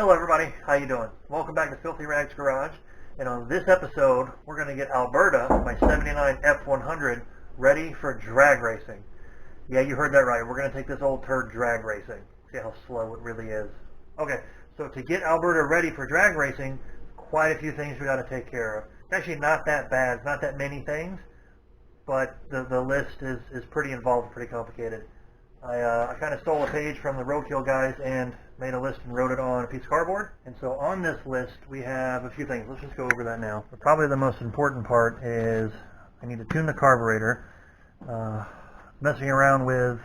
Hello everybody, how you doing? Welcome back to Filthy Rags Garage, and on this episode we're going to get Alberta, my 79 F100, ready for drag racing. Yeah, you heard that right, we're going to take this old turd drag racing. See how slow it really is. Okay, so to get Alberta ready for drag racing, quite a few things we got to take care of. It's actually not that bad, it's not that many things, but the list is pretty involved, pretty complicated. I kind of stole a page from the roadkill guys and made a list and wrote it on a piece of cardboard. And so on this list we have a few things. Let's just go over that now. But probably the most important part is I need to tune the carburetor. Messing around with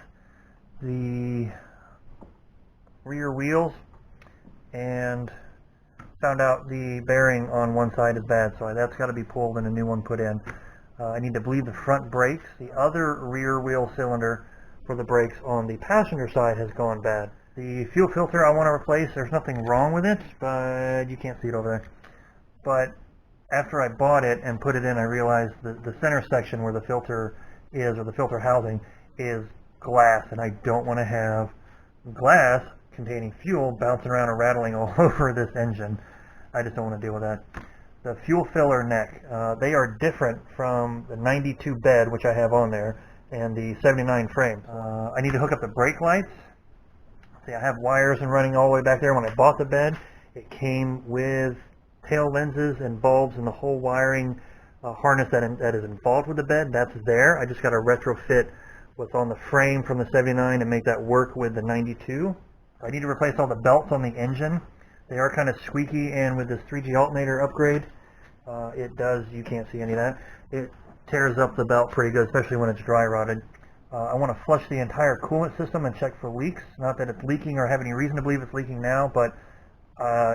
the rear wheels and found out the bearing on one side is bad, so that's got to be pulled and a new one put in. I need to bleed the front brakes. The other rear wheel cylinder for the brakes on the passenger side has gone bad. The fuel filter I want to replace, there's nothing wrong with it, but you can't see it over there. But after I bought it and put it in, I realized that the center section where the filter is, or the filter housing, is glass, and I don't want to have glass containing fuel bouncing around and rattling all over this engine. I just don't want to deal with that. The fuel filler neck, they are different from the 92 bed, which I have on there, and the 79 frame. I need to hook up the brake lights. See, I have wires and running all the way back there. When I bought the bed, it came with tail lenses and bulbs and the whole wiring harness that is involved with the bed. That's there. I just got to retrofit what's on the frame from the 79 and make that work with the 92. I need to replace all the belts on the engine. They are kind of squeaky, and with this 3G alternator upgrade, it does, you can't see any of that, it tears up the belt pretty good, especially when it's dry rotted. I want to flush the entire coolant system and check for leaks. Not that it's leaking or have any reason to believe it's leaking now, but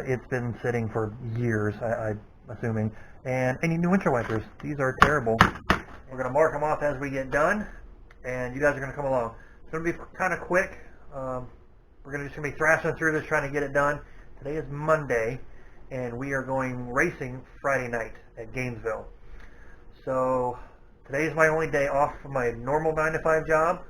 it's been sitting for years, I'm assuming. And any new windshield wipers. These are terrible. We're going to mark them off as we get done, and you guys are going to come along. It's going to be kind of quick. We're just going to be thrashing through this, trying to get it done. Today is Monday, and we are going racing Friday night at Gainesville. So today is my only day off from my normal 9-to-5 job.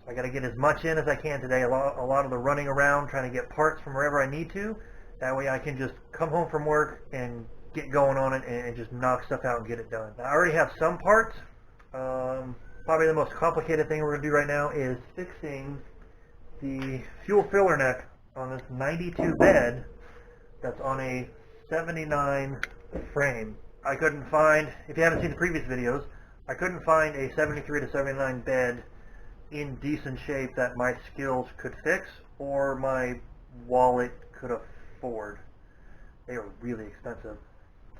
So I got to get as much in as I can today. A lot of the running around, trying to get parts from wherever I need to. That way I can just come home from work and get going on it and just knock stuff out and get it done. Now, I already have some parts. Probably the most complicated thing we're going to do right now is fixing the fuel filler neck on this 92 bed that's on a 79 frame. I couldn't find, if you haven't seen the previous videos, I couldn't find a 73 to 79 bed in decent shape that my skills could fix or my wallet could afford. They are really expensive.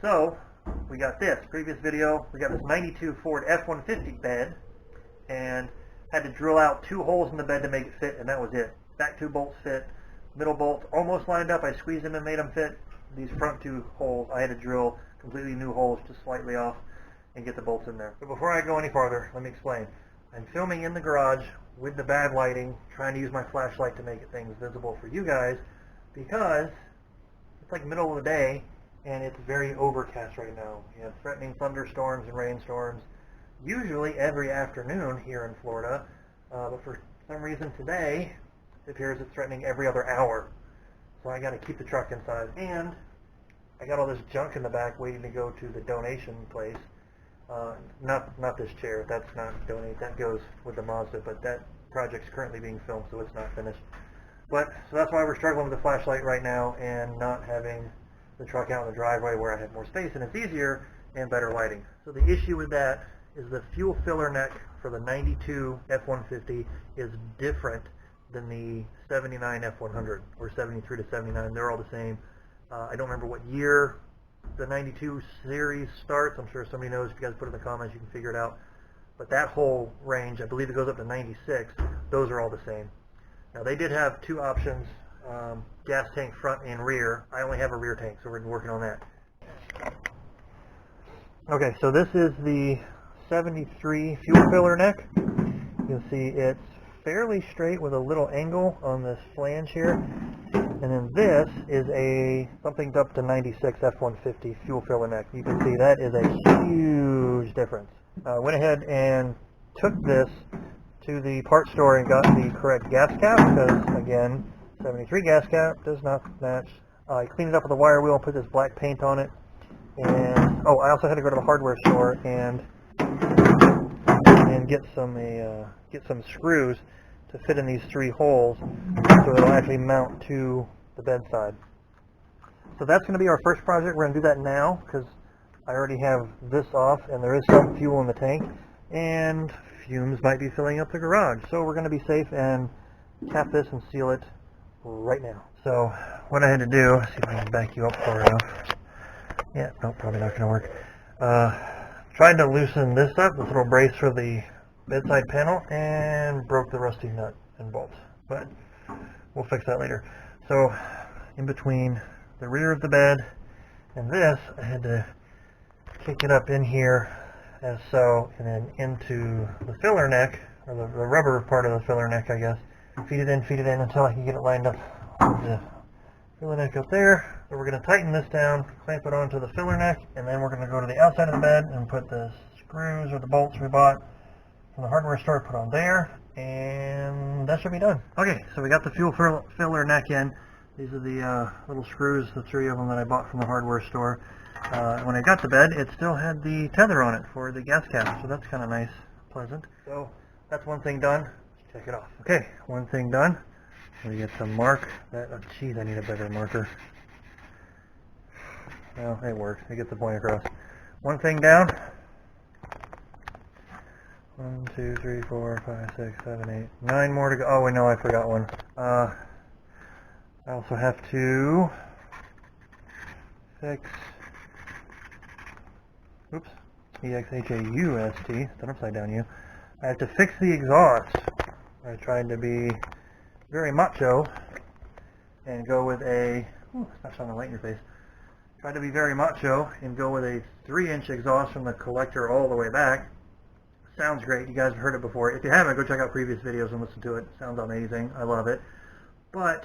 So, we got this. Previous video, we got this 92 Ford F-150 bed and had to drill out 2 holes in the bed to make it fit, and that was it. Back 2 bolts fit, middle bolts almost lined up. I squeezed them and made them fit. These front 2 holes, I had to drill completely new holes just slightly off and get the bolts in there. But before I go any farther, let me explain. I'm filming in the garage with the bad lighting, trying to use my flashlight to make things visible for you guys, because it's like middle of the day and it's very overcast right now. You have threatening thunderstorms and rainstorms usually every afternoon here in Florida, but for some reason today it appears it's threatening every other hour. So I got to keep the truck inside, and I got all this junk in the back waiting to go to the donation place. Not this chair, that's not donate, that goes with the Mazda, but that project's currently being filmed, so it's not finished. So that's why we're struggling with the flashlight right now and not having the truck out in the driveway where I have more space and it's easier and better lighting. So the issue with that is the fuel filler neck for the 92 F-150 is different than the 79 F-100 or 73 to 79. They're all the same. I don't remember what year the 92 series starts. I'm sure somebody knows. If you guys put it in the comments, you can figure it out. But that whole range, I believe it goes up to 96. Those are all the same. Now, they did have 2 options, gas tank front and rear. I only have a rear tank, so we're working on that. Okay, so this is the 73 fuel filler neck. You can see it's fairly straight with a little angle on this flange here. And then this is something up to 96 F-150 fuel filler neck. You can see that is a huge difference. I went ahead and took this to the parts store and got the correct gas cap because, again, 73 gas cap does not match I cleaned it up with a wire wheel and put this black paint on it. And oh, I also had to go to the hardware store and get some screws to fit in these 3 holes so it'll actually mount to the bedside. So that's going to be our first project. We're going to do that now because I already have this off and there is some fuel in the tank and fumes might be filling up the garage. So we're going to be safe and cap this and seal it right now. So what I had to do, let's see if I can back you up far enough. Yeah, nope, probably not going to work. Tried to loosen this up, this little brace for the bedside panel, and broke the rusty nut and bolt. But we'll fix that later. So in between the rear of the bed and this, I had to kick it up in here as so, and then into the filler neck, or the rubber part of the filler neck, I guess. Feed it in until I can get it lined up with the filler neck up there. So we're going to tighten this down, clamp it onto the filler neck, and then we're going to go to the outside of the bed and put the screws or the bolts we bought from the hardware store, put on there, and that should be done. Okay, so we got the fuel filler neck in. These are the little screws, the 3 of them that I bought from the hardware store. When I got the bed, it still had the tether on it for the gas cap, so that's kind of nice, pleasant. So that's one thing done. Let's check it off. Okay, one thing done. We get some mark. Oh, geez, I need a better marker. Well, it works. It gets the point across. One thing down. 1, 2, 3, 4, 5, 6, 7, 8, 9 more to go. Oh, wait, no, I forgot one. I also have to fix, oops, E-X-H-A-U-S-T, it's an upside down U. I have to fix the exhaust. I tried to be very macho and go with a, ooh, it's not shining a light in your face. Tried to be very macho and go with a 3-inch exhaust from the collector all the way back. Sounds great. You guys have heard it before. If you haven't, go check out previous videos and listen to it. Sounds amazing. I love it. But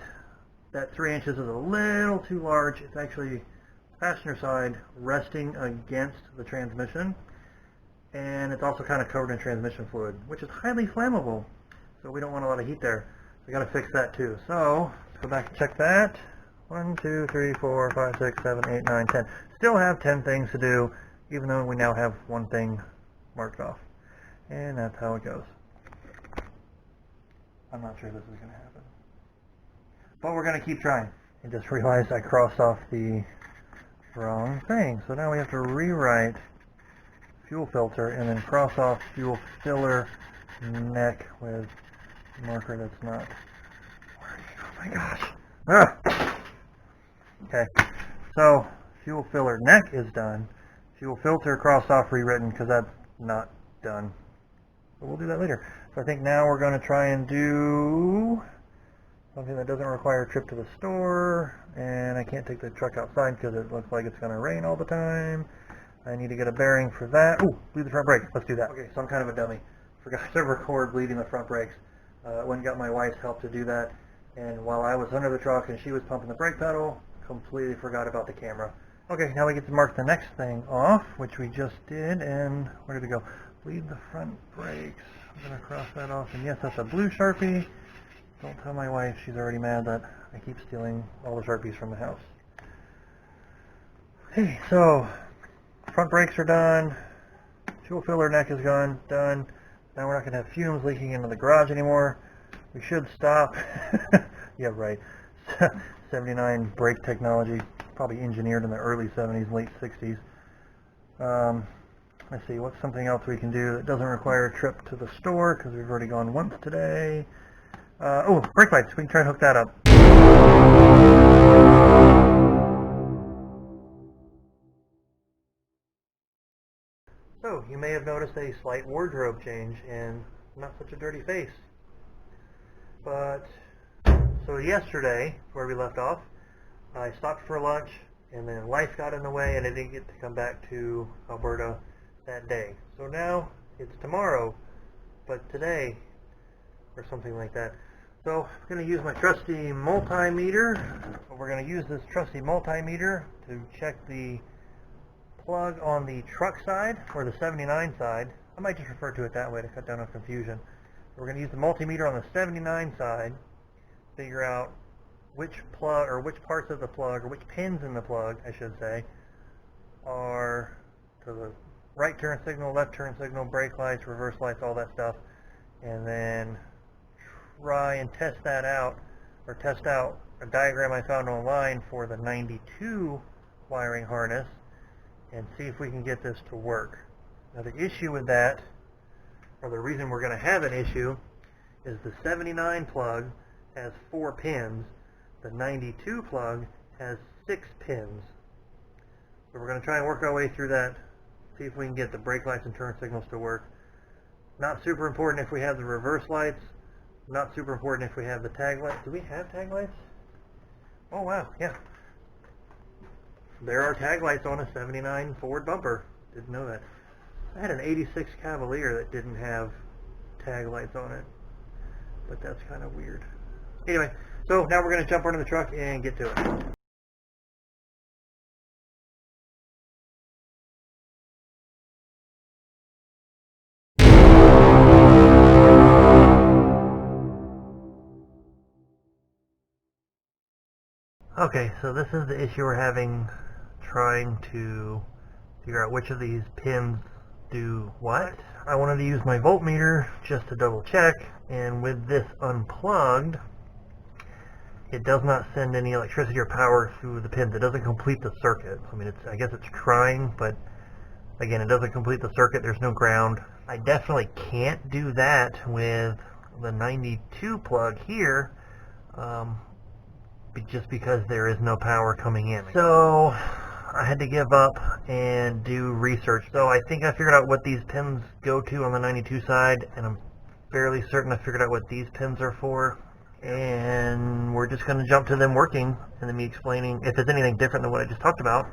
that 3 inches is a little too large. It's actually passenger side resting against the transmission, and it's also kind of covered in transmission fluid, which is highly flammable. So we don't want a lot of heat there. We got to fix that too. So let's go back and check that. 1, 2, 3, 4, 5, 6, 7, 8, 9, 10. Still have 10 things to do, even though we now have one thing marked off. And that's how it goes. I'm not sure this is going to happen. But we're going to keep trying. I just realized I crossed off the wrong thing. So now we have to rewrite fuel filter and then cross off fuel filler neck with a marker that's not working. Oh my gosh. Ah! Okay. So fuel filler neck is done. Fuel filter crossed off rewritten because that's not done. But we'll do that later. So I think now we're going to try and do something that doesn't require a trip to the store, and I can't take the truck outside because it looks like it's going to rain all the time. I need to get a bearing for that. Ooh, bleed the front brakes. Let's do that. Okay, so I'm kind of a dummy. Forgot to record bleeding the front brakes. Went and got my wife's help to do that, and while I was under the truck and she was pumping the brake pedal, completely forgot about the camera. Okay, now we get to mark the next thing off, which we just did, and where did it go? Bleed the front brakes. I'm going to cross that off, and yes, that's a blue Sharpie. Don't tell my wife, she's already mad that I keep stealing all the Sharpies from the house. Okay, so front brakes are done. Fuel filler neck is done. Now we're not going to have fumes leaking into the garage anymore. We should stop. Yeah, right. 79 brake technology, probably engineered in the early 70s, late 60s. Let's see, what's something else we can do that doesn't require a trip to the store, because we've already gone once today. Oh, brake lights. We can try and hook that up. So, you may have noticed a slight wardrobe change and not such a dirty face. But, so yesterday, where we left off, I stopped for lunch, and then life got in the way, and I didn't get to come back to Alberta that day. So now, it's tomorrow, but today, or something like that. So I'm going to use my trusty multimeter. We're going to use this trusty multimeter to check the plug on the truck side, or the 79 side. I might just refer to it that way to cut down on confusion. We're going to use the multimeter on the 79 side, figure out which plug, or which parts of the plug, or which pins in the plug, I should say, are to the right turn signal, left turn signal, brake lights, reverse lights, all that stuff, and then try and test that out, or test out a diagram I found online for the 92 wiring harness and see if we can get this to work. Now the issue with that, or the reason we're going to have an issue, is the 79 plug has 4 pins, the 92 plug has 6 pins. So we're going to try and work our way through that, see if we can get the brake lights and turn signals to work. Not super important if we have the reverse lights, not super important if we have the tag lights. Do we have tag lights? Oh wow, yeah. There are tag lights on a 79 Ford bumper. Didn't know that. I had an 86 Cavalier that didn't have tag lights on it, but that's kind of weird. Anyway, so now we're going to jump into the truck and get to it. Okay, so this is the issue we're having, trying to figure out which of these pins do what. I wanted to use my voltmeter just to double check, and with this unplugged, it does not send any electricity or power through the pins. It doesn't complete the circuit. I mean, I guess it's trying, but again, it doesn't complete the circuit. There's no ground. I definitely can't do that with the 92 plug here, just because there is no power coming in. So I had to give up and do research. So I think I figured out what these pins go to on the 92 side, and I'm fairly certain I figured out what these pins are for. And we're just going to jump to them working, and then me explaining. If it's anything different than what I just talked about,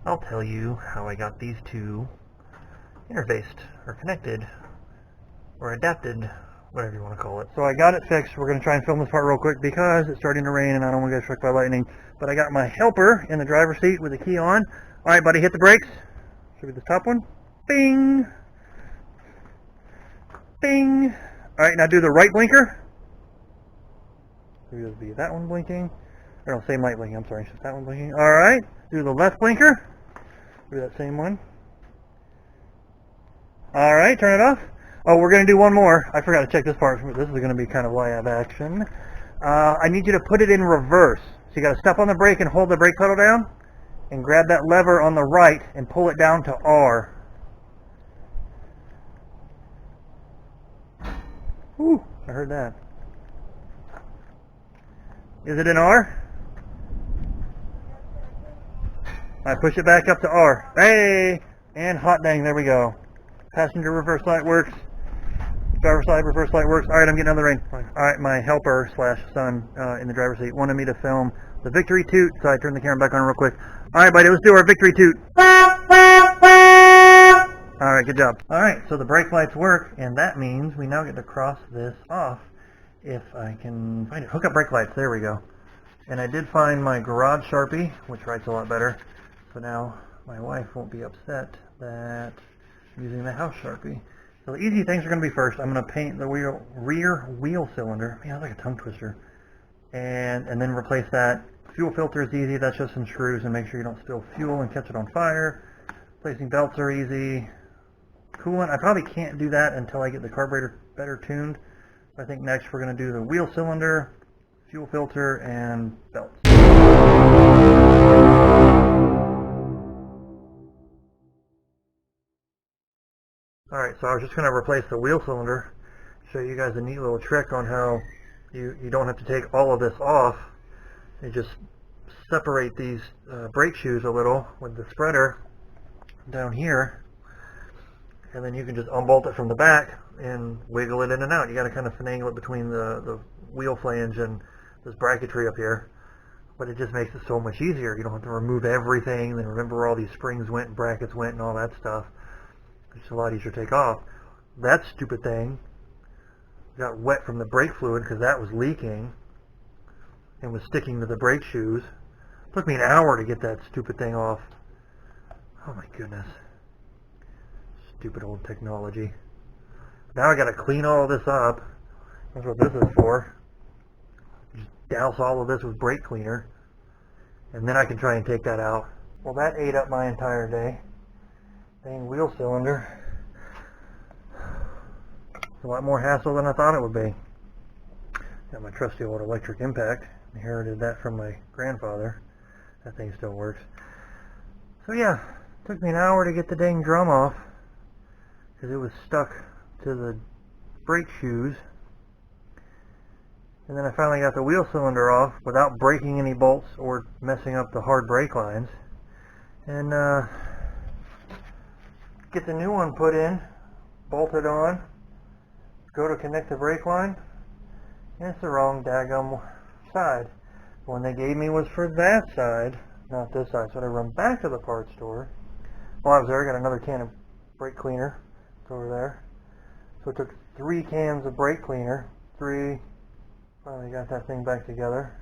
I'll tell you how I got these two interfaced, or connected, or adapted, whatever you want to call it. So I got it fixed. We're going to try and film this part real quick because it's starting to rain and I don't want to get struck by lightning. But I got my helper in the driver's seat with the key on. Alright buddy, hit the brakes. Should be the top one. Bing! Bing! Alright, now do the right blinker. It'll be that one blinking. Or no, same light blinking, I'm sorry, it's just that one blinking. Alright, do the left blinker. Do that same one. Alright, turn it off. Oh, we're going to do one more. I forgot to check this part. This is going to be kind of live action. I need you to put it in reverse. So you got to step on the brake and hold the brake pedal down, and grab that lever on the right and pull it down to R. Whew, I heard that. Is it in R? I push it back up to R. Hey! And hot dang, there we go. Passenger reverse light works. Driver side reverse light works. Alright, I'm getting out of the rain. Alright, my helper slash son in the driver's seat wanted me to film the victory toot, so I turned the camera back on real quick. Alright buddy, let's do our victory toot. Alright, good job. Alright, so the brake lights work, and that means we now get to cross this off. If I can find it. Hook up brake lights, there we go. And I did find my garage Sharpie, which writes a lot better. So now my wife won't be upset that I'm using the house Sharpie. So the easy things are going to be first. I'm going to paint the rear wheel cylinder. Man, that's like a tongue twister. And then replace that. Fuel filter is easy. That's just some screws, and make sure you don't spill fuel and catch it on fire. Placing belts are easy. Coolant, I probably can't do that until I get the carburetor better tuned. I think next we're going to do the wheel cylinder, fuel filter, and belts. Alright, so I was just going to replace the wheel cylinder, show you guys a neat little trick on how you don't have to take all of this off. You just separate these brake shoes a little with the spreader down here, and then you can just unbolt it from the back and wiggle it in and out. You got to kind of finagle it between the wheel flange and this bracketry up here, but it just makes it so much easier. You don't have to remove everything, then remember where all these springs went and brackets went and all that stuff. It's a lot easier to take off. That stupid thing got wet from the brake fluid because that was leaking and was sticking to the brake shoes. It took me an hour to get that stupid thing off. Oh my goodness. Stupid old technology. Now I got to clean all this up. That's what this is for. Just douse all of this with brake cleaner, and then I can try and take that out. Well, that ate up my entire day. Dang wheel cylinder. It's a lot more hassle than I thought it would be. Got my trusty old electric impact. Inherited that from my grandfather. That thing still works. So yeah, it took me an hour to get the dang drum off because it was stuck to the brake shoes. And then I finally got the wheel cylinder off without breaking any bolts or messing up the hard brake lines. And get the new one put in, bolted on, go to connect the brake line, and it's the wrong daggum side. The one they gave me was for that side, not this side. So I run back to the parts store. While I was there, I got another can of brake cleaner. It's over there. So it took 3 cans of brake cleaner. Finally got that thing back together.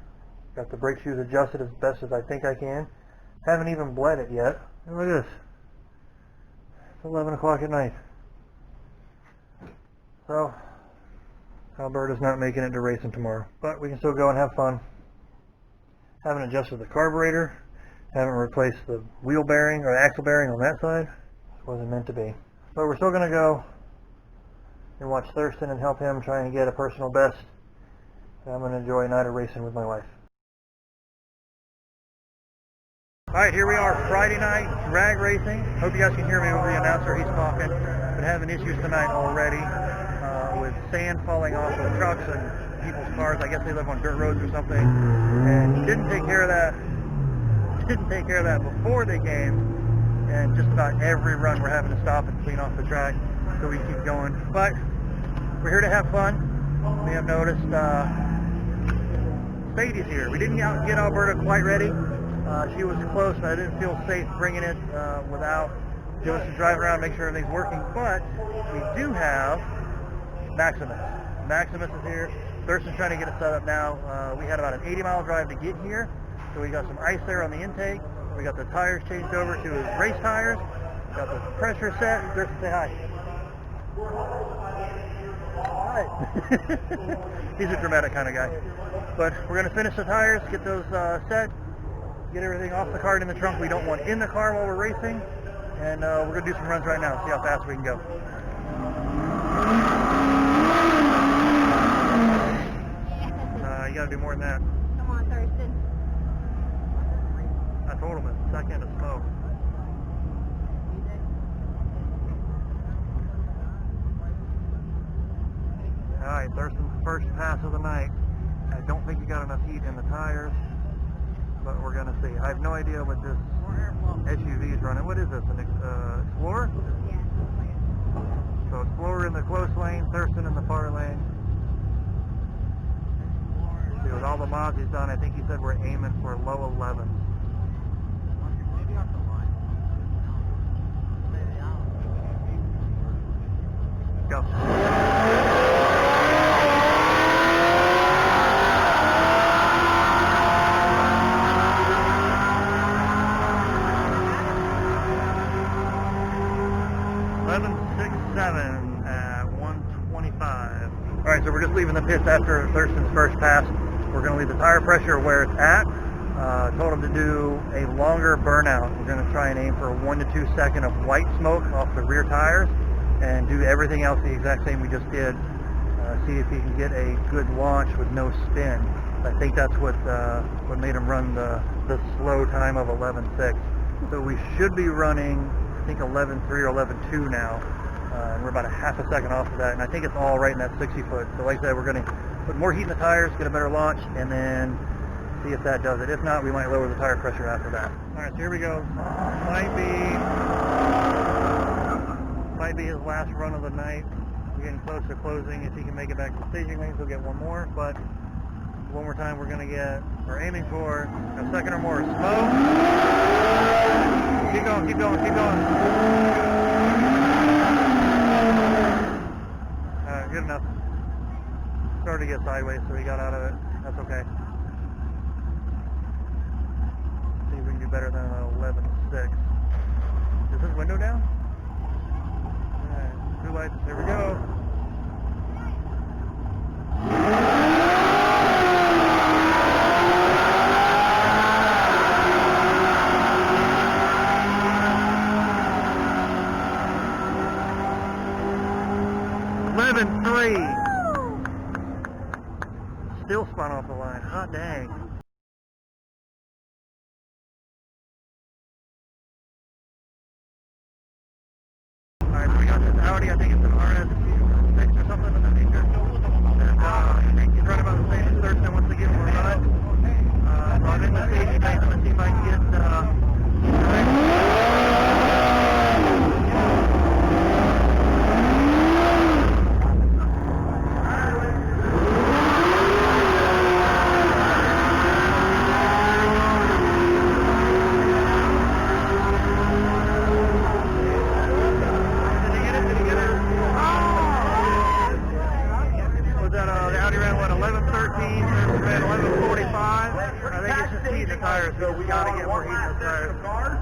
Got the brake shoes adjusted as best as I think I can. Haven't even bled it yet. And look at this. It's 11 o'clock at night. So, Alberta's not making it to racing tomorrow. But we can still go and have fun. Haven't adjusted the carburetor. Haven't replaced the wheel bearing or the axle bearing on that side. It wasn't meant to be. But we're still going to go and watch Thurston and help him try and get a personal best. And I'm going to enjoy a night of racing with my wife. Alright, here we are, Friday night, drag racing. Hope you guys can hear me over the announcer, he's talking. Been having issues tonight already with sand falling off of trucks and people's cars. I guess they live on dirt roads or something. And didn't take care of that before they came. And just about every run we're having to stop and clean off the track so we can keep going. But we're here to have fun. You may have noticed Sadie's here. We didn't get Alberta quite ready. She was close, and I didn't feel safe bringing it without doing some driving around, make sure everything's working. But we do have Maximus. Maximus is here. Thurston's trying to get it set up now. We had about an 80-mile drive to get here, so we got some ice there on the intake. We got the tires changed over to his race tires. Got the pressure set. Thurston, say hi. Hi. He's a dramatic kind of guy. But we're going to finish the tires, get those set, get everything off the car and in the trunk we don't want in the car while we're racing. And we're going to do some runs right now, see how fast we can go. You got to do more than that. Come on, Thurston. I told him it's a second to smoke. Alright, Thurston's first pass of the night. I don't think he got enough heat in the tires, but we're going to see. I have no idea what this SUV is running. What is this, an Explorer? Yeah. So Explorer in the close lane, Thurston in the far lane. See, with all the mods he's done, I think he said we're aiming for low 11. Go. 11.67 at 125. Alright, so we're just leaving the pits after Thurston's first pass. We're going to leave the tire pressure where it's at. Told him to do a longer burnout. We're going to try and aim for a 1 to 2 second of white smoke off the rear tires and do everything else the exact same we just did. See if he can get a good launch with no spin. I think that's what made him run the slow time of 11.6. So we should be running, I think 11.3 or 11.2 now. And we're about a half a second off of that, and I think it's all right in that 60 foot. So like I said, we're going to put more heat in the tires, get a better launch, and then see if that does it. If not, we might lower the tire pressure after that. Alright, so here we go. Might be his last run of the night. We're getting close to closing. If he can make it back to the staging lanes, he'll get one more. But one more time, we're aiming for a second or more of smoke. Keep going, keep going, keep going. Alright, good enough. Started to get sideways, so he got out of it. That's okay. See if we can do better than 11.6. Is this window down? Alright, 2 lights. Here we go. 11.3. Still spun off the line. Hot dang. Alright, so we got this Audi. I think it's an RS6 or something of that nature. And he's running about the same as Thurston once again for a run. So I'm in the safety bank. I'm going to see if I can get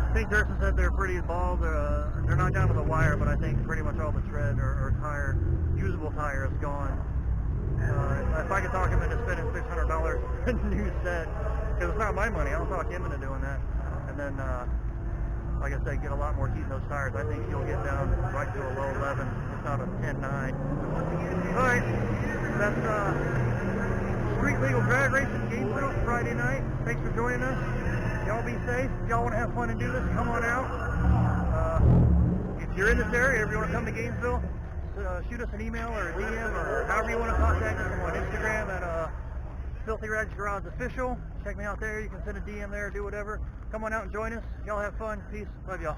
I think Thurston said they're pretty involved. They're not down to the wire, but I think pretty much all the tread or tire, usable tire is gone. If I could talk him into spending $600 a new set, because it's not my money, I'll talk him into doing that. And then, like I said, get a lot more heat in those tires. I think he'll get down right to a low 11, if not a 10.9. Alright, that's Street Legal Drag Racing Gainesville Friday night. Thanks for joining us. Y'all be safe. If y'all want to have fun and do this, come on out. If you're in this area, if you want to come to Gainesville, shoot us an email or a DM or however you want to contact us. I'm on Instagram at Filthy Rags Garage Official. Check me out there. You can send a DM there, do whatever. Come on out and join us. Y'all have fun. Peace. Love y'all.